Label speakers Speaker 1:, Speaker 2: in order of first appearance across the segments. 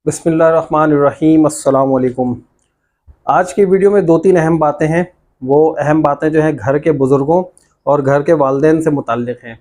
Speaker 1: बिस्मिल्लाहिर्रहमानिर्रहीम अस्सलाम वालेकुम। आज की वीडियो में दो तीन अहम बातें हैं। वो अहम बातें जो हैं घर के बुज़ुर्गों और घर के वालिदैन से मुताल्लिक़ हैं।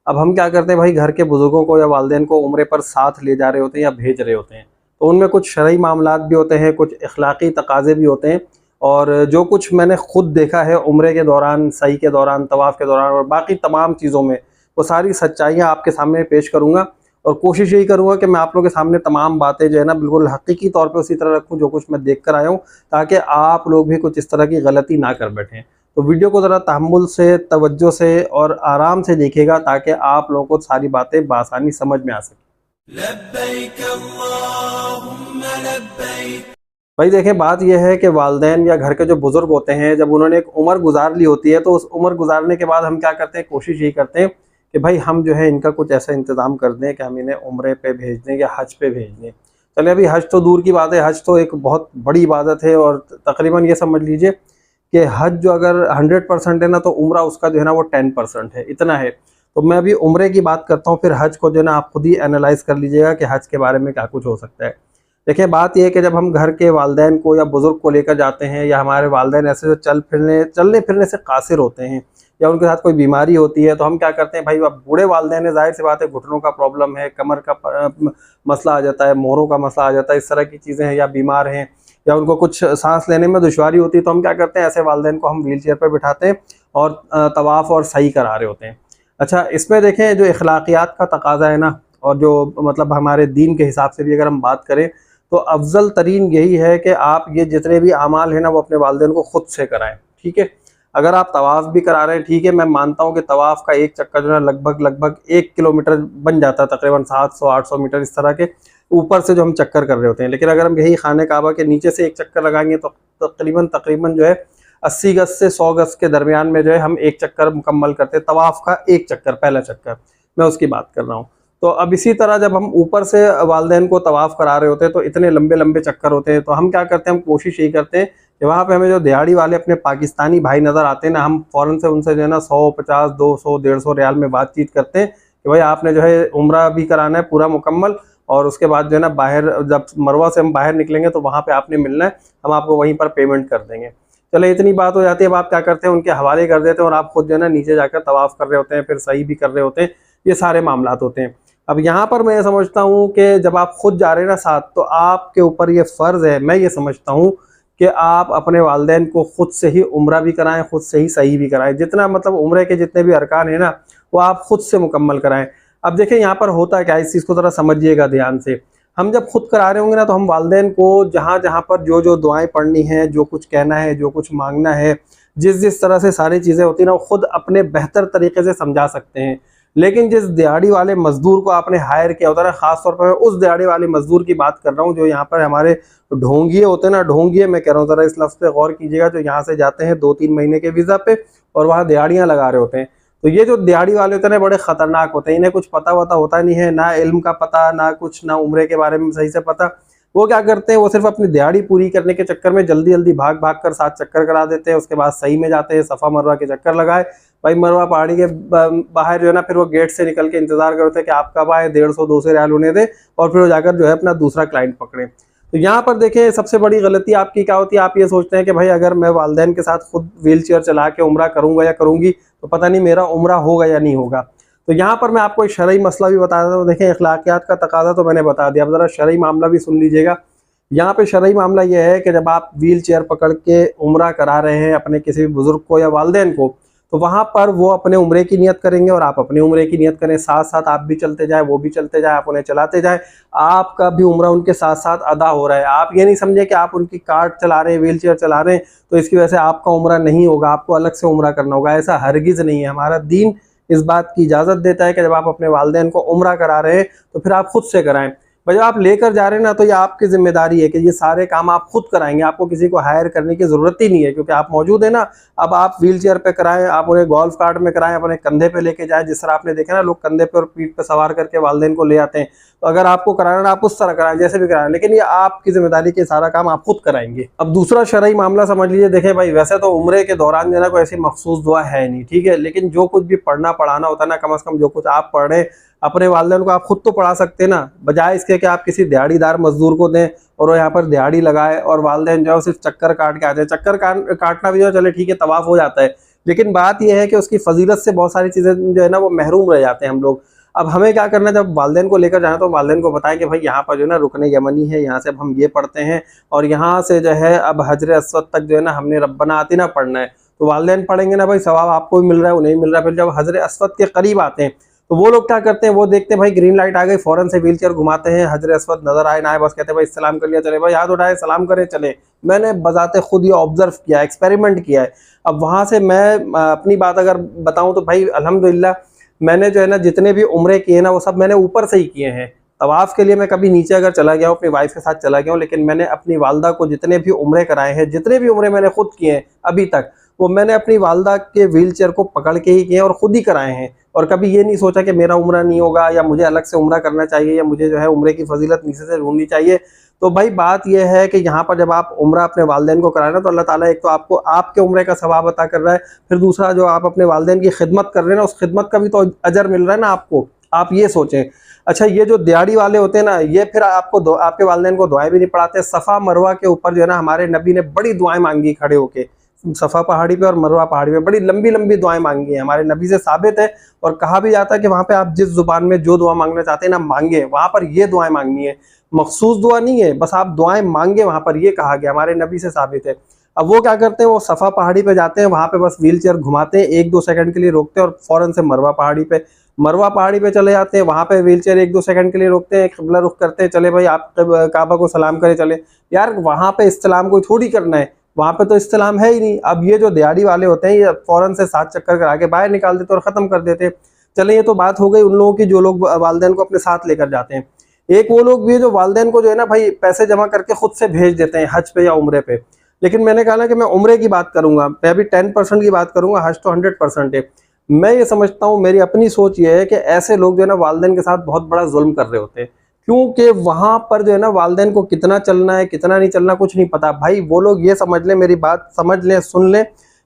Speaker 1: अब हम क्या करते हैं भाई, घर के बुज़ुर्गों को या वालिदैन को उम्रे पर साथ ले जा रहे होते हैं या भेज रहे होते हैं, तो उनमें कुछ शरई मामलात भी होते हैं, कुछ अखलाक़ी तकाज़े भी होते हैं। और जो कुछ मैंने ख़ुद देखा है उम्रे के दौरान, सई के दौरान, तवाफ़ के दौरान और बाकी तमाम चीज़ों में, वो सारी सच्चाइयाँ आपके सामने पेश करूँगा। और कोशिश यही करूँगा कि मैं आप लोगों के सामने तमाम बातें जो है ना बिल्कुल हकीकी तौर पे उसी तरह रखूँ जो कुछ मैं देख कर आया हूँ, ताकि आप लोग भी कुछ इस तरह की गलती ना कर बैठें। तो वीडियो को ज़रा तहम्मुल से, तवज्जो से और आराम से देखिएगा, ताकि आप लोगों को सारी बातें बआसानी समझ में आ सकें। लब्बैक अल्लाहुम्मा लब्बैक। भाई देखें, बात यह है कि वालिदैन या घर के जो बुज़ुर्ग होते हैं, जब उन्होंने एक उम्र गुजार ली होती है, तो उस उम्र गुजारने के बाद हम क्या करते हैं, कोशिश यही करते हैं कि भाई हम जो है इनका कुछ ऐसा इंतज़ाम कर दें कि हम इन्हें उम्रे पे भेज दें या हज पे भेज दें। चलिए, अभी हज तो दूर की बात है, हज तो एक बहुत बड़ी इबादत है और तकरीबन ये समझ लीजिए कि हज जो अगर 100% है ना, तो उम्रा उसका जो है ना वो 10% है, इतना है। तो मैं अभी उम्रे की बात करता हूँ, फिर हज को जो है ना आप खुद ही एनालाइज़ कर लीजिएगा कि हज के बारे में क्या कुछ हो सकता है। देखिए, बात यह है कि जब हम घर के वालिदैन को या बुज़ुर्ग को लेकर जाते हैं, या हमारे वालिदैन ऐसे जो चलने फिरने से कासिर होते हैं, या उनके साथ कोई बीमारी होती है, तो हम क्या करते हैं भाई, अब बूढ़े वालिदैन है, ज़ाहिर सी बात है घुटनों का प्रॉब्लम है, कमर का मसला आ जाता है, मोहरों का मसला आ जाता है, इस तरह की चीज़ें हैं, या बीमार हैं, या उनको कुछ सांस लेने में दुश्वारी होती है, तो हम क्या करते हैं, ऐसे वालिदैन को हम व्हील चेयर पर बिठाते हैं और तवाफ़ और सही करा रहे होते हैं। अच्छा, इसमें देखें जो अखलाकियात का तकाज़ा है ना, और जो मतलब हमारे दीन के हिसाब से भी अगर हम बात करें, तो अफ़ज़ल तरीन यही है कि आप ये जितने भी अमाल हैं ना, वो अपने वालिदैन को खुद से कराएं। ठीक है, अगर आप तवाफ़ भी करा रहे हैं, ठीक है, मैं मानता हूँ कि तवाफ़ का एक चक्कर जो है लगभग 1 किलोमीटर बन जाता है, तकरीबन 700-800 मीटर इस तरह के ऊपर से जो हम चक्कर कर रहे होते हैं। लेकिन अगर हम यही खाने काबा के नीचे से एक चक्कर लगाएंगे, तो तकरीबन जो है 80 गज से 100 गज के दरमियान में जो है हम एक चक्कर मुकम्मल करते हैं। तवाफ़ का एक चक्कर, पहला चक्कर मैं उसकी बात कर रहा हूँ। तो अब इसी तरह जब हम ऊपर से वालिदैन को तवाफ़ करा रहे होते हैं, तो इतने लंबे लंबे चक्कर होते हैं, तो हम क्या करते हैं, हम कोशिश यही करते हैं कि वहाँ पे हमें जो दिहाड़ी वाले अपने पाकिस्तानी भाई नज़र आते हैं ना, हम फ़ौरन से उनसे जो है ना 100, 50, 200, 150 रियाल में बातचीत करते हैं कि भाई आपने जो है उम्रा भी कराना है पूरा मुकम्मल, और उसके बाद जो है ना बाहर, जब मरवा से हम बाहर निकलेंगे तो वहाँ पे आपने मिलना है, हम आपको वहीं पर पेमेंट कर देंगे। चलो, इतनी बात हो जाती है। अब आप क्या करते हैं, उनके हवाले कर देते हैं और आप खुद जो है ना नीचे जाकर तवाफ़ कर रहे होते हैं, फिर सही भी कर रहे होते हैं। ये सारे मामलात होते हैं। अब यहाँ पर मैं ये समझता हूँ कि जब आप खुद जा रहे हैं ना साथ, तो आपके ऊपर ये फ़र्ज़ है, मैं ये समझता हूँ कि आप अपने वालिदैन को खुद से ही उम्रा भी कराएं, खुद से ही सही भी कराएं। जितना मतलब उम्रे के जितने भी अरकान हैं ना, वो आप खुद से मुकम्मल कराएं। अब देखिए यहाँ पर होता क्या है, इस चीज़ को ज़रा समझिएगा ध्यान से। हम जब खुद करा रहे होंगे ना, तो हम वालिदैन को जहाँ जहाँ पर जो जो दुआएं पढ़नी है, जो कुछ कहना है, जो कुछ मांगना है, जिस जिस तरह से सारी चीज़ें होती हैं ना, वो खुद अपने बेहतर तरीके से समझा सकते हैं। लेकिन जिस दिहाड़ी वाले मजदूर को आपने हायर किया होता है ना, खास तौर पर मैं उस दिहाड़ी वाले मजदूर की बात कर रहा हूँ जो यहाँ पर हमारे ढोंगिए होते हैं ना, ढोंगिए मैं कह रहा हूँ, ज़रा इस लफ्ज़ पे गौर कीजिएगा, जो यहाँ से जाते हैं 2-3 महीने के वीज़ा पे और वहाँ दिहाड़ियाँ लगा रहे होते हैं। तो ये जो दिहाड़ी वाले होते हैं ना, बड़े ख़तरनाक होते हैं। इन्हें कुछ पता वता होता नहीं है, ना इल्म का पता, ना कुछ, ना उम्रे के बारे में सही से पता। वो क्या करते हैं, वो सिर्फ अपनी दिहाड़ी पूरी करने के चक्कर में जल्दी जल्दी भाग भाग कर 7 चक्कर करा देते हैं। उसके बाद सही में जाते हैं, सफ़ा मरवा के चक्कर लगाए। भाई मरवा पहाड़ी के बाहर जो है ना, फिर वो गेट से निकल के इंतजार करते हैं कि आप कब आए, 150-200 रियाल होने दें, और फिर वो जाकर जो है अपना दूसरा क्लाइंट पकड़े। तो यहाँ पर देखिए, सबसे बड़ी गलती आपकी क्या होती है, आप ये सोचते हैं कि भाई अगर मैं वालिदैन के साथ खुद व्हील चेयर चला के उम्रा करूँगा या करूँगी, तो पता नहीं मेरा उम्रा होगा या नहीं होगा। तो यहाँ पर मैं आपको एक शरई मसला भी बता देता हूँ। देखिए, अखलाकियात का तकाज़ा तो मैंने बता दिया, अब ज़रा शरई मामला भी सुन लीजिएगा। यहाँ पे शरई मामला यह है कि जब आप व्हील चेयर पकड़ के उम्रा करा रहे हैं अपने किसी भी बुज़ुर्ग को या वालिदैन को, तो वहाँ पर वो अपने उम्रे की नियत करेंगे और आप अपने उम्रे की नियत करें। साथ साथ आप भी चलते जाए, वो भी चलते जाए, आप उन्हें चलाते जाए, आपका भी उम्रा उनके साथ साथ अदा हो रहा है। आप ये नहीं समझे कि आप उनकी कार्ट चला रहे हैं, व्हील चेयर चला रहे हैं, तो इसकी वजह से आपका उम्रा नहीं होगा, आपको अलग से उम्रा करना होगा। ऐसा हरगिज़ नहीं है। हमारा दीन इस बात की इजाज़त देता है कि जब आप अपने वालिदैन को उम्रा करा रहे हैं, तो फिर आप खुद से कराएं। भाई जब आप लेकर जा रहे हैं ना, तो ये आपकी जिम्मेदारी है कि ये सारे काम आप खुद कराएंगे। आपको किसी को हायर करने की ज़रूरत ही नहीं है, क्योंकि आप मौजूद है ना। अब आप व्हील चेयर पे कराएं, आप उन्हें गोल्फ कार्ट में कराएं, अपने कंधे पे लेके जाएं, जिस तरह आपने देखा ना, लोग कंधे पे और पीठ पे सवार करके वालिदैन को ले आते हैं। तो अगर आपको कराना है, आप उस तरह कराएं, जैसे भी कराएं, लेकिन ये आपकी जिम्मेदारी के सारा काम आप खुद कराएंगे। अब दूसरा शरई मामला समझ लीजिए। देखें भाई, वैसे तो उम्रे के दौरान जो है कोई ऐसी मखसूस दुआ है नहीं, ठीक है, लेकिन जो कुछ भी पढ़ना पढ़ाना होता है ना, कम से कम जो कुछ आप पढ़ रहे हैं, अपने वालिदैन को आप खुद तो पढ़ा सकते हैं ना, बजाय इसके कि आप किसी दिहाड़ीदार मजदूर को दें और वो यहाँ पर दिहाड़ी लगाए और वालिदैन जो है सिर्फ चक्कर काट के आ जाए। चक्कर काटना भी जो चले ठीक है, तवाफ हो जाता है, लेकिन बात यह है कि उसकी फजीलत से बहुत सारी चीज़ें जो है ना वो महरूम रह जाते हैं हम लोग। अब हमें क्या करना है, जब वालिदैन को लेकर जाना तो वालिदैन को बताएं कि भाई यहाँ पर जो है ना रुकने यमनी है, यहाँ से अब हम ये पढ़ते हैं और यहाँ से जो है अब हजर अस्वद तक जो है ना हमने रब्बना आतिना पढ़ना है। तो वालिदैन पढ़ेंगे ना भाई, सवाब आपको भी मिल रहा है, उन्हें भी मिल रहा है। फिर जब हजर अस्वद के करीब आते हैं तो वो लोग क्या करते हैं, वो देखते हैं भाई ग्रीन लाइट आ गई, फौरन से व्हीलचेयर घुमाते हैं, हजर अस्वद नजर आए ना आए बस कहते हैं भाई सलाम कर लिया, चले भाई हाथ उठाए सलाम करे चले। मैंने बजाते खुद ये ऑब्जर्व किया, एक्सपेरिमेंट किया है। अब वहां से मैं अपनी बात अगर बताऊं तो भाई अल्हम्दुलिल्लाह मैंने जो है ना जितने भी उम्रे किए ना वो सब मैंने ऊपर से ही किए हैं। तवाफ के लिए मैं कभी नीचे अगर चला गया हूँ, अपनी वाइफ के साथ चला गया हूँ, लेकिन मैंने अपनी वालदा को जितने भी उम्रे कराए हैं, जितने भी उम्रे मैंने खुद किए हैं अभी तक, वो मैंने अपनी वालदा के व्हीलचेयर को पकड़ के ही किए और खुद ही कराए हैं। और कभी ये नहीं सोचा कि मेरा उम्रा नहीं होगा या मुझे अलग से उम्रा करना चाहिए या मुझे जो है उम्रे की फजीलत नीचे से ढूंढनी चाहिए। तो भाई बात यह है कि यहाँ पर जब आप उम्रा अपने वालिदैन को कराए ना तो अल्लाह ताला एक तो आपको आपके उम्रे का सवाब अता कर रहा है, फिर दूसरा जो आप अपने वालिदैन की खिदमत कर रहे हैं ना उस खिदमत का भी तो अजर मिल रहा है ना आपको। आप ये सोचें। अच्छा, ये जो दिहाड़ी वाले होते हैं ना, ये फिर आपको आपके वालिदैन को दुआएं भी नहीं पढ़ाते। सफ़ा मरवा के ऊपर जो है ना हमारे नबी ने बड़ी दुआएं मांगी खड़े होके, सफ़ा पहाड़ी पे और मरवा पहाड़ी पे बड़ी लंबी लंबी दुआएं मांगी हैं, हमारे नबी से साबित है। और कहा भी जाता है कि वहाँ पे आप जिस जुबान में जो दुआ मांगना चाहते हैं ना मांगे, वहाँ पर ये दुआएं मांगनी है, मखसूस दुआ नहीं है, बस आप दुआएं मांगे, वहाँ पर ये कहा गया, हमारे नबी से साबित है। अब वो क्या करते हैं, वो सफ़ा पहाड़ी पे जाते हैं, वहाँ पे बस व्हीलचेयर घुमाते हैं, 1-2 सेकंड के लिए रोकते हैं और फौरन से मरवा पहाड़ी पे चले जाते हैं। वहाँ पे व्हीलचेयर 1-2 सेकंड के लिए रोकते हैं, क़िबला रुख करते हैं, चले भाई आप काबा को सलाम करे चले। यार वहाँ पे इस्तिलाम कोई थोड़ी करना है, वहाँ पे तो इस्तिलाम है ही नहीं। अब ये जो दिहाड़ी वाले होते हैं ये फौरन से 7 चक्कर करा के बाहर निकाल देते और ख़त्म कर देते। चले ये तो बात हो गई उन लोगों की जो लोग वालिदैन को अपने साथ लेकर जाते हैं। एक वो लोग भी है जो वालिदैन को जो है ना भाई पैसे जमा करके खुद से भेज देते हैं हज पे या उम्रे पे। लेकिन मैंने कहा ना कि मैं उम्रे की बात करूंगा, मैं अभी 10% की बात करूंगा, हज तो 100% है। मैं ये समझता हूँ, मेरी अपनी सोच ये है कि ऐसे लोग जो है ना वालिदैन के साथ बहुत बड़ा जुल्म कर रहे होते हैं, क्योंकि वहां पर जो है ना वालिदैन को कितना चलना है कितना नहीं चलना कुछ नहीं पता। भाई वो लोग ये समझ लें, मेरी बात समझ लें, सुन लें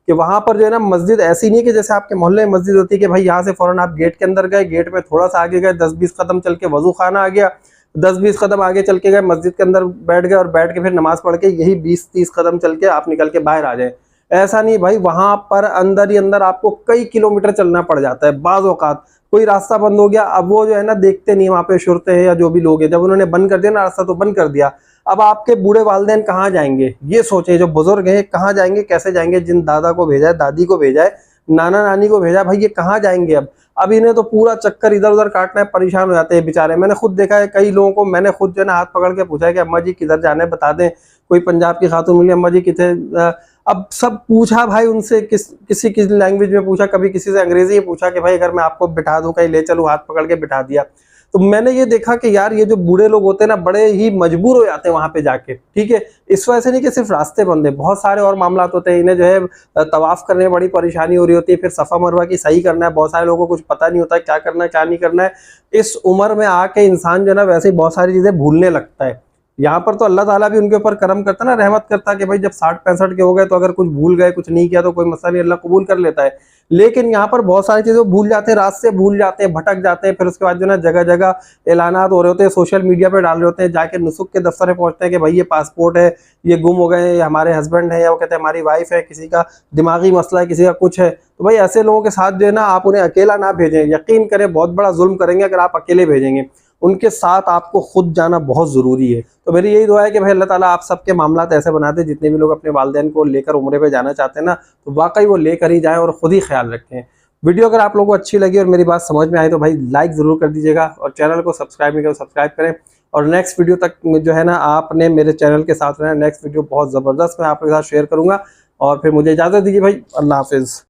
Speaker 1: कि वहां पर जो है ना मस्जिद ऐसी नहीं कि जैसे आपके मोहल्ले में मस्जिद होती है कि भाई यहाँ से फौरन आप गेट के अंदर गए, गेट में थोड़ा सा आगे गए, 10-20 कदम चल के वजू खाना आ गया, 10-20 कदम आगे चल के गए मस्जिद के अंदर बैठ गए और बैठ के फिर नमाज पढ़ के यही 20-30 कदम चल के आप निकल के बाहर आ जाए। ऐसा नहीं भाई, वहां पर अंदर ही अंदर आपको कई किलोमीटर चलना पड़ जाता है। बाज़ औक़ात कोई रास्ता बंद हो गया, अब वो जो है ना देखते नहीं, वहाँ पे शुरते हैं या जो भी लोग हैं, जब उन्होंने बंद कर दिया ना रास्ता तो बंद कर दिया। अब आपके बूढ़े वालिदैन कहाँ जाएंगे, ये सोचें, जो बुजुर्ग हैं कहाँ जाएंगे, कैसे जाएंगे, जिन दादा को भेजा है, दादी को भेजा है, नाना नानी को भेजा, भाई ये कहाँ जाएंगे। अब इन्हें तो पूरा चक्कर इधर उधर काटना है, परेशान हो जाते हैं बेचारे। मैंने खुद देखा है कई लोगों को, मैंने खुद जो है ना हाथ पकड़ के पूछा है कि अम्मा जी किधर जाना है बता दें। कोई पंजाब की खातून मिली, अम्मा जी कितने, अब सब पूछा भाई उनसे, किसी लैंग्वेज में पूछा, कभी किसी से अंग्रेजी में पूछा कि भाई अगर मैं आपको बिठा दूं कहीं ले चलूं, हाथ पकड़ के बिठा दिया। तो मैंने ये देखा कि यार ये जो बूढ़े लोग होते हैं ना बड़े ही मजबूर हो जाते हैं वहां पे जाके, ठीक है। इस वजह से नहीं कि सिर्फ रास्ते बंद है, बहुत सारे और मामला होते हैं। इन्हें जो है तवाफ करने में बड़ी परेशानी हो रही होती है, फिर सफ़ा मरवा की सही करना है, बहुत सारे लोगों को कुछ पता नहीं होता है क्या करना है क्या नहीं करना है। इस उम्र में आके इंसान जो है ना वैसे ही बहुत सारी चीजें भूलने लगता है। यहाँ पर तो अल्लाह ताला भी उनके ऊपर करम करता ना, रहमत करता कि भाई जब 60-65 के हो गए तो अगर कुछ भूल गए, कुछ नहीं किया तो कोई मसला नहीं, अल्लाह कबूल कर लेता है। लेकिन यहाँ पर बहुत सारी चीज़ें भूल जाते हैं, रास्ते भूल जाते हैं, भटक जाते हैं। फिर उसके बाद जो ना जगह जगह ऐलानात हो रहे होते हैं, सोशल मीडिया पे डाल रहे होते हैं, जाके नुसुक के दफ्तर में पहुँचते हैं कि भाई ये पासपोर्ट है, ये गुम हो गए, हमारे हस्बैंड है, या वो कहते हैं हमारी वाइफ है, किसी का दिमागी मसला है, किसी का कुछ है। तो भाई ऐसे लोगों के साथ जो है ना आप उन्हें अकेला ना भेजें, यकीन करें बहुत बड़ा जुल्म करेंगे अगर आप अकेले भेजेंगे। उनके साथ आपको खुद जाना बहुत ज़रूरी है। तो मेरी यही दुआ है कि भाई अल्लाह ताला आप सबके मामलात ऐसे बना दे, जितने भी लोग अपने वालिदैन को लेकर उम्रे पे जाना चाहते हैं ना तो वाकई वो लेकर ही जाएं और ख़ुद ही ख्याल रखें। वीडियो अगर आप लोगों को अच्छी लगी और मेरी बात समझ में आई तो भाई लाइक ज़रूर कर दीजिएगा और चैनल को सब्सक्राइब नहीं करें सब्सक्राइब करें। और नेक्स्ट वीडियो तक जो है ना आपने मेरे चैनल के साथ रहना, नेक्स्ट वीडियो बहुत ज़बरदस्त मैं आपके साथ शेयर करूँगा। और फिर मुझे इजाज़त दीजिए भाई, अल्लाह हाफिज़।